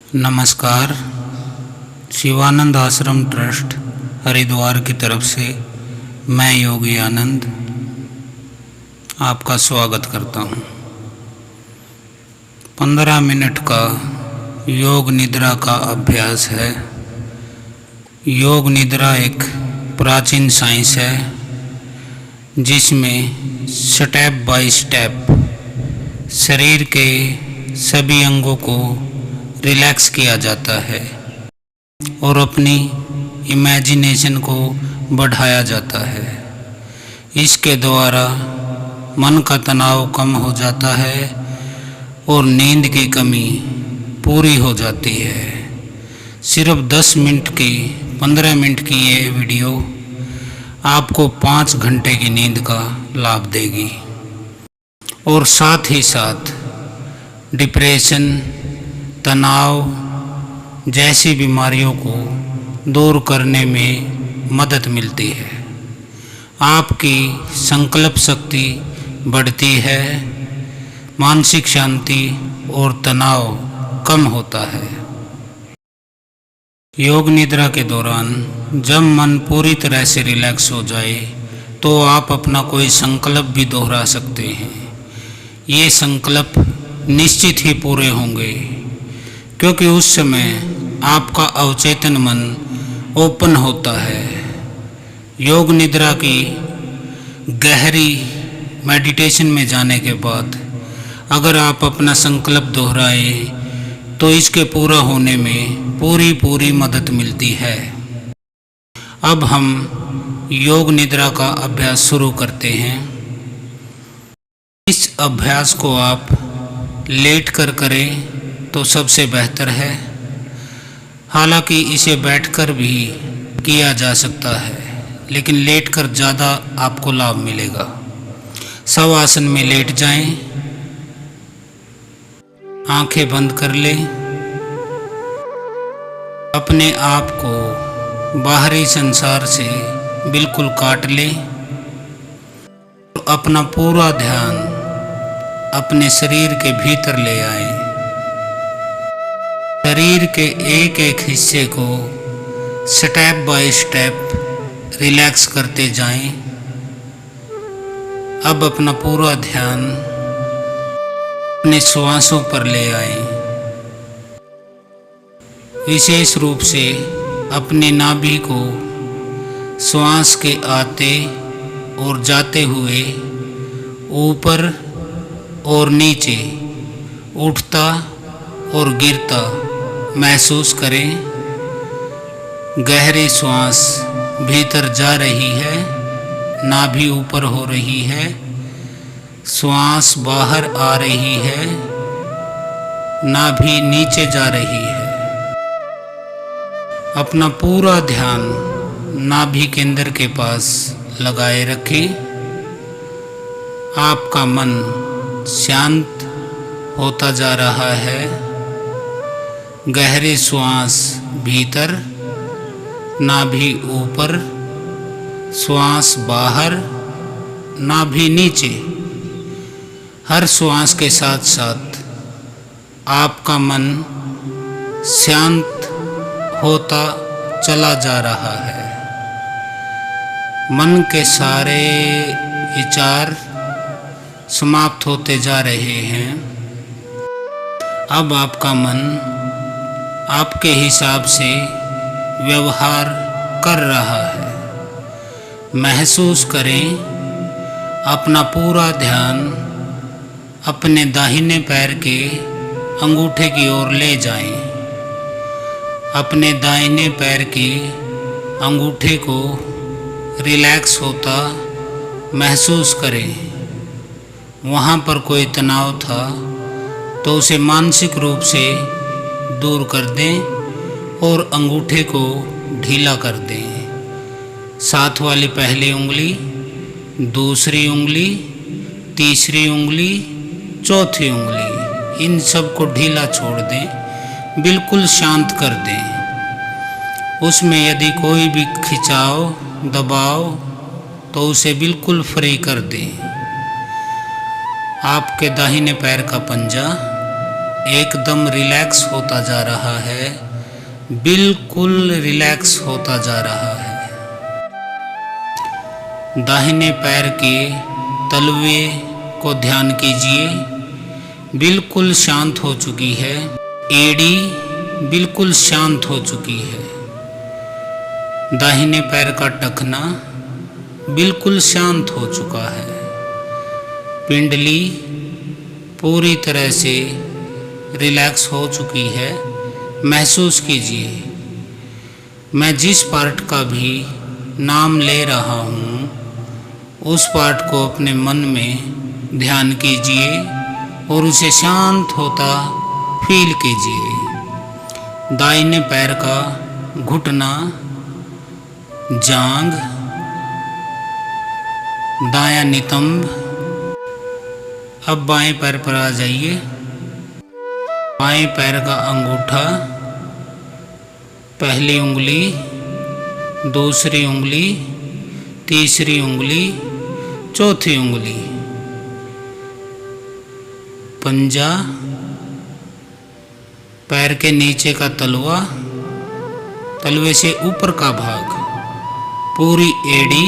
नमस्कार। शिवानंद आश्रम ट्रस्ट हरिद्वार की तरफ से मैं योगी आनंद आपका स्वागत करता हूँ। 15 मिनट का योग निद्रा का अभ्यास है। योग निद्रा एक प्राचीन साइंस है जिसमें स्टेप बाय स्टेप शरीर के सभी अंगों को रिलैक्स किया जाता है और अपनी इमेजिनेशन को बढ़ाया जाता है। इसके द्वारा मन का तनाव कम हो जाता है और नींद की कमी पूरी हो जाती है। सिर्फ 15 मिनट की ये वीडियो आपको 5 घंटे की नींद का लाभ देगी और साथ ही साथ डिप्रेशन, तनाव जैसी बीमारियों को दूर करने में मदद मिलती है। आपकी संकल्प शक्ति बढ़ती है, मानसिक शांति और तनाव कम होता है। योग निद्रा के दौरान जब मन पूरी तरह से रिलैक्स हो जाए तो आप अपना कोई संकल्प भी दोहरा सकते हैं। ये संकल्प निश्चित ही पूरे होंगे क्योंकि उस समय आपका अवचेतन मन ओपन होता है। योग निद्रा की गहरी मेडिटेशन में जाने के बाद अगर आप अपना संकल्प दोहराएं तो इसके पूरा होने में पूरी मदद मिलती है। अब हम योग निद्रा का अभ्यास शुरू करते हैं। इस अभ्यास को आप लेट कर करें तो सबसे बेहतर है। हालांकि इसे बैठकर भी किया जा सकता है लेकिन लेटकर ज़्यादा आपको लाभ मिलेगा। शवासन में लेट जाएं, आंखें बंद कर लें, अपने आप को बाहरी संसार से बिल्कुल काट लें और अपना पूरा ध्यान अपने शरीर के भीतर ले आएं। शरीर के एक एक हिस्से को स्टेप बाय स्टेप रिलैक्स करते जाएं। अब अपना पूरा ध्यान अपने श्वासों पर ले आएं। विशेष रूप से अपने नाभि को श्वास के आते और जाते हुए ऊपर और नीचे उठता और गिरता महसूस करें। गहरी श्वास भीतर जा रही है, नाभि ऊपर हो रही है, श्वास बाहर आ रही है, नाभि नीचे जा रही है। अपना पूरा ध्यान नाभि केंद्र के पास लगाए रखें। आपका मन शांत होता जा रहा है। गहरी श्वास भीतर, नाभि ऊपर, श्वास बाहर, नाभि नीचे। हर श्वास के साथ साथ आपका मन शांत होता चला जा रहा है। मन के सारे विचार समाप्त होते जा रहे हैं। अब आपका मन आपके हिसाब से व्यवहार कर रहा है। महसूस करें, अपना पूरा ध्यान अपने दाहिने पैर के अंगूठे की ओर ले जाएं। अपने दाहिने पैर के अंगूठे को रिलैक्स होता महसूस करें। वहाँ पर कोई तनाव था तो उसे मानसिक रूप से दूर कर दें और अंगूठे को ढीला कर दें। साथ वाली पहली उंगली, दूसरी उंगली, तीसरी उंगली, चौथी उंगली, इन सब को ढीला छोड़ दें, बिल्कुल शांत कर दें। उसमें यदि कोई भी खिंचाव, दबाव तो उसे बिल्कुल फ्री कर दें। आपके दाहिने पैर का पंजा एकदम रिलैक्स होता जा रहा है, बिल्कुल रिलैक्स होता जा रहा है। दाहिने पैर के तलवे को ध्यान कीजिए, बिल्कुल शांत हो चुकी है। एड़ी बिल्कुल शांत हो चुकी है। दाहिने पैर का टखना बिल्कुल शांत हो चुका है। पिंडली पूरी तरह से रिलैक्स हो चुकी है। महसूस कीजिए। मैं जिस पार्ट का भी नाम ले रहा हूँ उस पार्ट को अपने मन में ध्यान कीजिए और उसे शांत होता फील कीजिए। दाहिने पैर का घुटना, जांघ, दायां नितंब। अब बाएं पैर पर आ जाइए। बाएं पैर का अंगूठा, पहली उंगली, दूसरी उंगली, तीसरी उंगली, चौथी उंगली, पंजा, पैर के नीचे का तलवा, तलवे से ऊपर का भाग, पूरी एड़ी,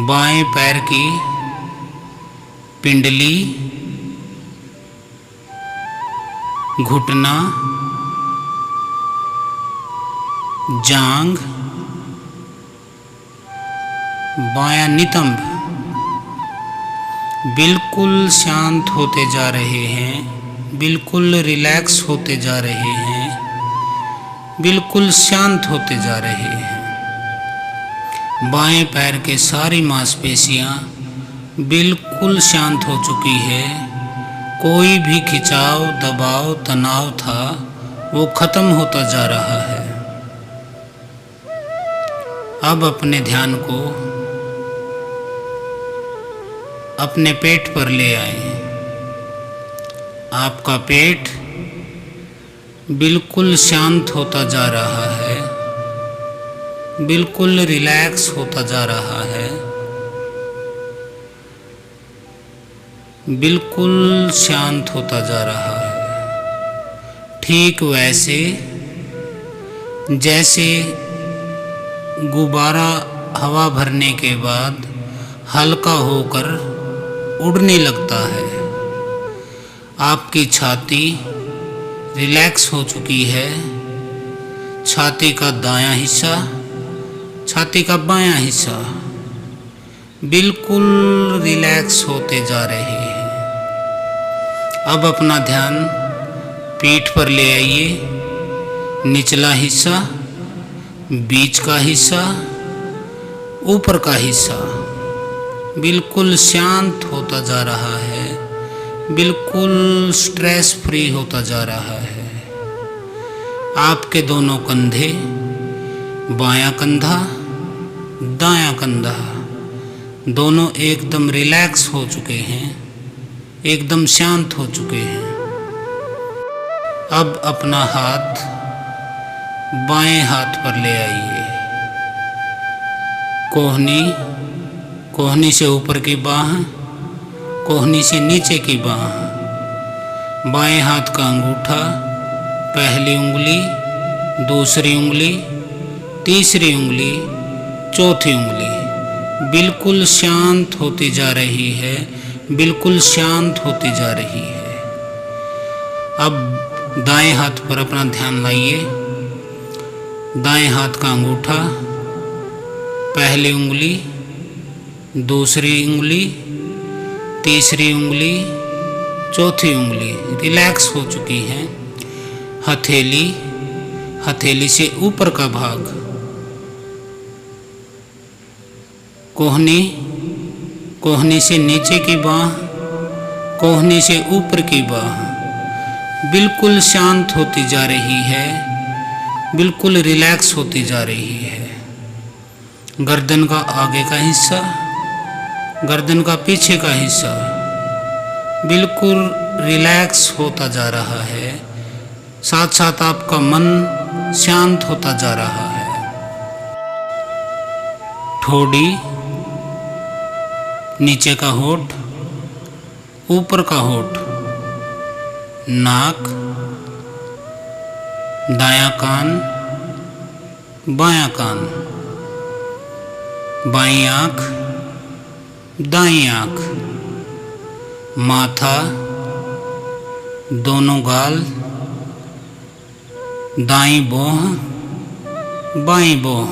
बाएं पैर की पिंडली, घुटना, जांघ, बायां नितंब बिल्कुल शांत होते जा रहे हैं, बिल्कुल रिलैक्स होते जा रहे हैं, बिल्कुल शांत होते जा रहे हैं। बाएं पैर के सारी मांसपेशियां बिल्कुल शांत हो चुकी है। कोई भी खिंचाव, दबाव, तनाव था वो खत्म होता जा रहा है। अब अपने ध्यान को अपने पेट पर ले आए। आपका पेट बिल्कुल शांत होता जा रहा है, बिल्कुल रिलैक्स होता जा रहा है, बिल्कुल शांत होता जा रहा है। ठीक वैसे जैसे गुब्बारा हवा भरने के बाद हल्का होकर उड़ने लगता है। आपकी छाती रिलैक्स हो चुकी है। छाती का दायां हिस्सा, छाती का बायां हिस्सा बिल्कुल रिलैक्स होते जा रहे हैं। अब अपना ध्यान पीठ पर ले आइए। निचला हिस्सा, बीच का हिस्सा, ऊपर का हिस्सा बिल्कुल शांत होता जा रहा है, बिल्कुल स्ट्रेस फ्री होता जा रहा है। आपके दोनों कंधे, बायां कंधा, दायां कंधा दोनों एकदम रिलैक्स हो चुके हैं, एकदम शांत हो चुके हैं। अब अपना हाथ बाएं हाथ पर ले आइए। कोहनी, कोहनी से ऊपर की बाह, कोहनी से नीचे की बाह, बाएं हाथ का अंगूठा, पहली उंगली, दूसरी उंगली, तीसरी उंगली, चौथी उंगली बिल्कुल शांत होती जा रही है, बिल्कुल शांत होती जा रही है। अब दाएं हाथ पर अपना ध्यान लाइए। दाएं हाथ का अंगूठा, पहली उंगली, दूसरी उंगली, तीसरी उंगली, चौथी उंगली रिलैक्स हो चुकी है। हथेली, हथेली से ऊपर का भाग, कोहनी, कोहनी से नीचे की बाह, कोहनी से ऊपर की बाह बिल्कुल शांत होती जा रही है, बिल्कुल रिलैक्स होती जा रही है। गर्दन का आगे का हिस्सा, गर्दन का पीछे का हिस्सा बिल्कुल रिलैक्स होता जा रहा है। साथ साथ आपका मन शांत होता जा रहा है। ठोड़ी, नीचे का होठ, ऊपर का होठ नाक, दायां कान, बायां कान, बाईं आँख, दाईं आँख, माथा, दोनों गाल, दाईं भौं, बाईं भौं,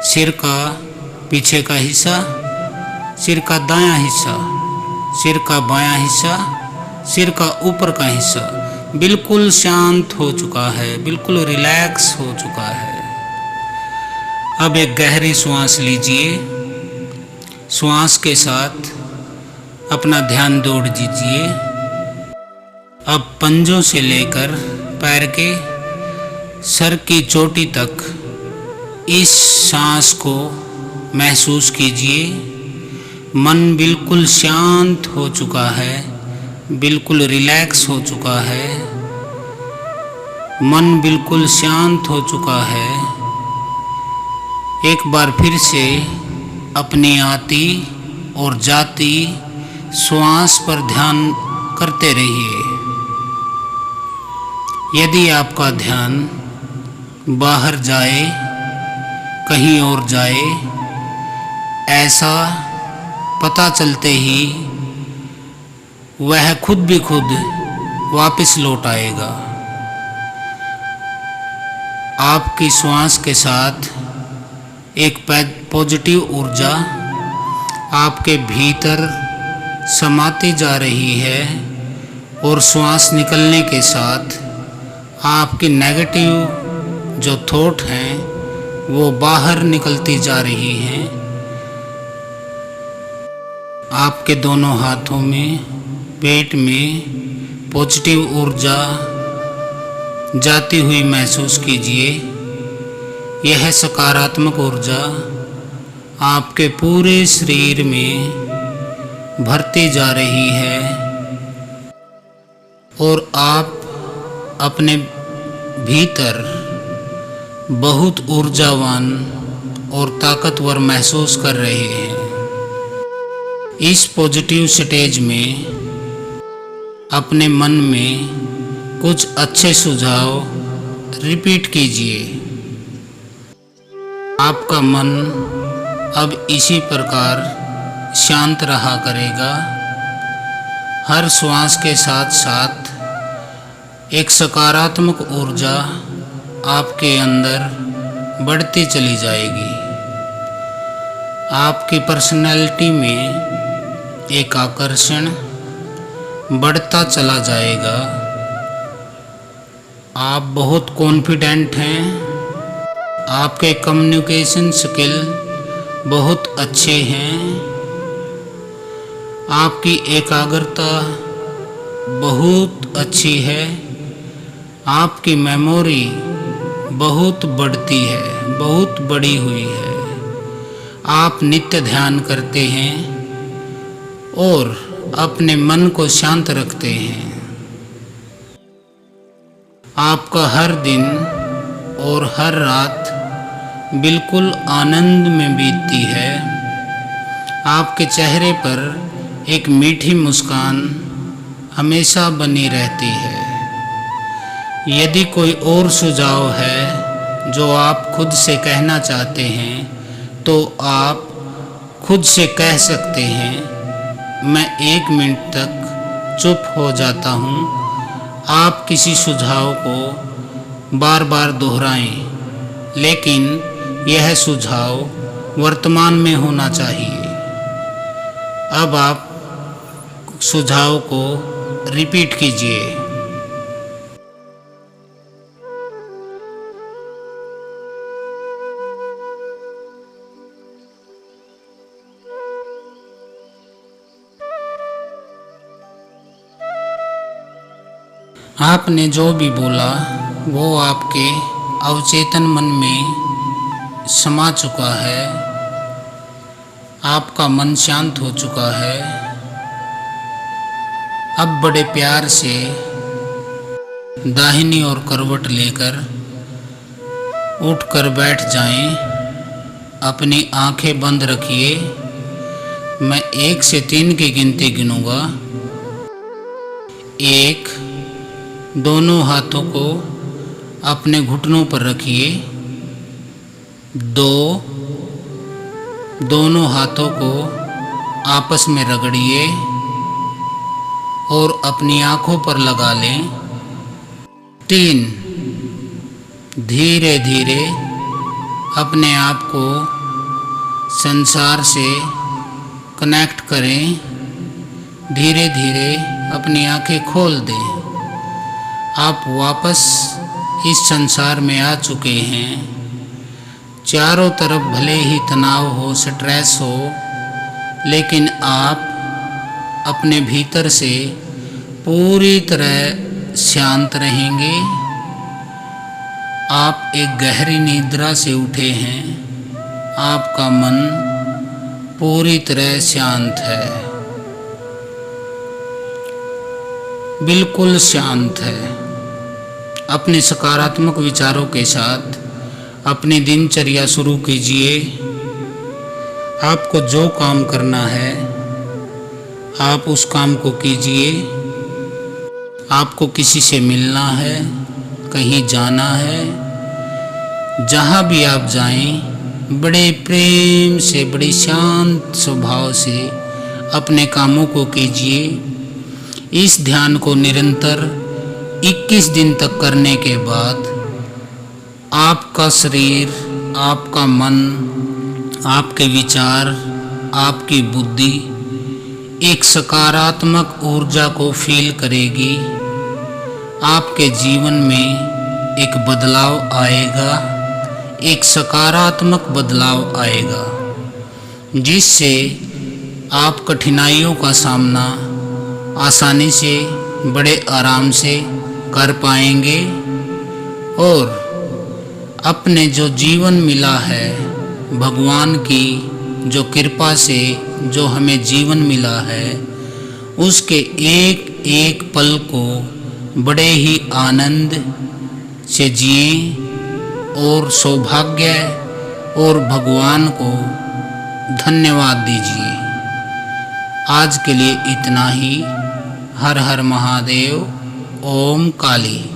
सिर का पीछे का हिस्सा, सिर का दायां हिस्सा, सिर का बायां हिस्सा, सिर का ऊपर का हिस्सा बिल्कुल शांत हो चुका है, बिल्कुल रिलैक्स हो चुका है। अब एक गहरी श्वास लीजिए। श्वास के साथ अपना ध्यान जोड़ दीजिए। अब पंजों से लेकर पैर के सर की चोटी तक इस सांस को महसूस कीजिए। मन बिल्कुल शांत हो चुका है, बिल्कुल रिलैक्स हो चुका है। मन बिल्कुल शांत हो चुका है। एक बार फिर से अपनी आती और जाती श्वास पर ध्यान करते रहिए। यदि आपका ध्यान बाहर जाए, कहीं और जाए, ऐसा पता चलते ही वह खुद भी खुद वापस लौट आएगा। आपकी श्वास के साथ एक पॉजिटिव ऊर्जा आपके भीतर समाती जा रही है और श्वास निकलने के साथ आपकी नेगेटिव जो थॉट हैं वो बाहर निकलती जा रही हैं। आपके दोनों हाथों में, पेट में पॉजिटिव ऊर्जा जाती हुई महसूस कीजिए। यह सकारात्मक ऊर्जा आपके पूरे शरीर में भरती जा रही है और आप अपने भीतर बहुत ऊर्जावान और ताकतवर महसूस कर रहे हैं। इस पॉजिटिव स्टेज में अपने मन में कुछ अच्छे सुझाव रिपीट कीजिए। आपका मन अब इसी प्रकार शांत रहा करेगा। हर श्वास के साथ साथ एक सकारात्मक ऊर्जा आपके अंदर बढ़ती चली जाएगी। आपकी पर्सनैलिटी में एक आकर्षण बढ़ता चला जाएगा। आप बहुत कॉन्फिडेंट हैं। आपके कम्युनिकेशन स्किल बहुत अच्छे हैं। आपकी एकाग्रता बहुत अच्छी है। आपकी मेमोरी बहुत बढ़ती है, बहुत बड़ी हुई है। आप नित्य ध्यान करते हैं और अपने मन को शांत रखते हैं। आपका हर दिन और हर रात बिल्कुल आनंद में बीतती है। आपके चेहरे पर एक मीठी मुस्कान हमेशा बनी रहती है। यदि कोई और सुझाव है जो आप खुद से कहना चाहते हैं तो आप खुद से कह सकते हैं। मैं 1 मिनट तक चुप हो जाता हूँ। आप किसी सुझाव को बार बार दोहराएं, लेकिन यह सुझाव वर्तमान में होना चाहिए। अब आप सुझाव को रिपीट कीजिए। आपने जो भी बोला वो आपके अवचेतन मन में समा चुका है। आपका मन शांत हो चुका है। अब बड़े प्यार से दाहिनी ओर करवट लेकर उठकर बैठ जाएं। अपनी आंखें बंद रखिए। मैं 1 से 3 की गिनती गिनूंगा। एक, दोनों हाथों को अपने घुटनों पर रखिए। 2, दोनों हाथों को आपस में रगड़िए और अपनी आंखों पर लगा लें। 3, धीरे धीरे अपने आप को संसार से कनेक्ट करें। धीरे धीरे अपनी आंखें खोल दें। आप वापस इस संसार में आ चुके हैं। चारों तरफ भले ही तनाव हो, स्ट्रेस हो, लेकिन आप अपने भीतर से पूरी तरह शांत रहेंगे। आप एक गहरी निद्रा से उठे हैं। आपका मन पूरी तरह शांत है, बिल्कुल शांत है। अपने सकारात्मक विचारों के साथ अपनी दिनचर्या शुरू कीजिए। आपको जो काम करना है आप उस काम को कीजिए। आपको किसी से मिलना है, कहीं जाना है, जहाँ भी आप जाएं, बड़े प्रेम से, बड़े शांत स्वभाव से अपने कामों को कीजिए। इस ध्यान को निरंतर 21 दिन तक करने के बाद आपका शरीर, आपका मन, आपके विचार, आपकी बुद्धि एक सकारात्मक ऊर्जा को फील करेगी। आपके जीवन में एक बदलाव आएगा, एक सकारात्मक बदलाव आएगा, जिससे आप कठिनाइयों का सामना आसानी से, बड़े आराम से कर पाएंगे और अपने जो जीवन मिला है, भगवान की जो कृपा से जो हमें जीवन मिला है, उसके एक एक पल को बड़े ही आनंद से जिएं और सौभाग्य और भगवान को धन्यवाद दीजिए। आज के लिए इतना ही। हर हर महादेव। ओम काली।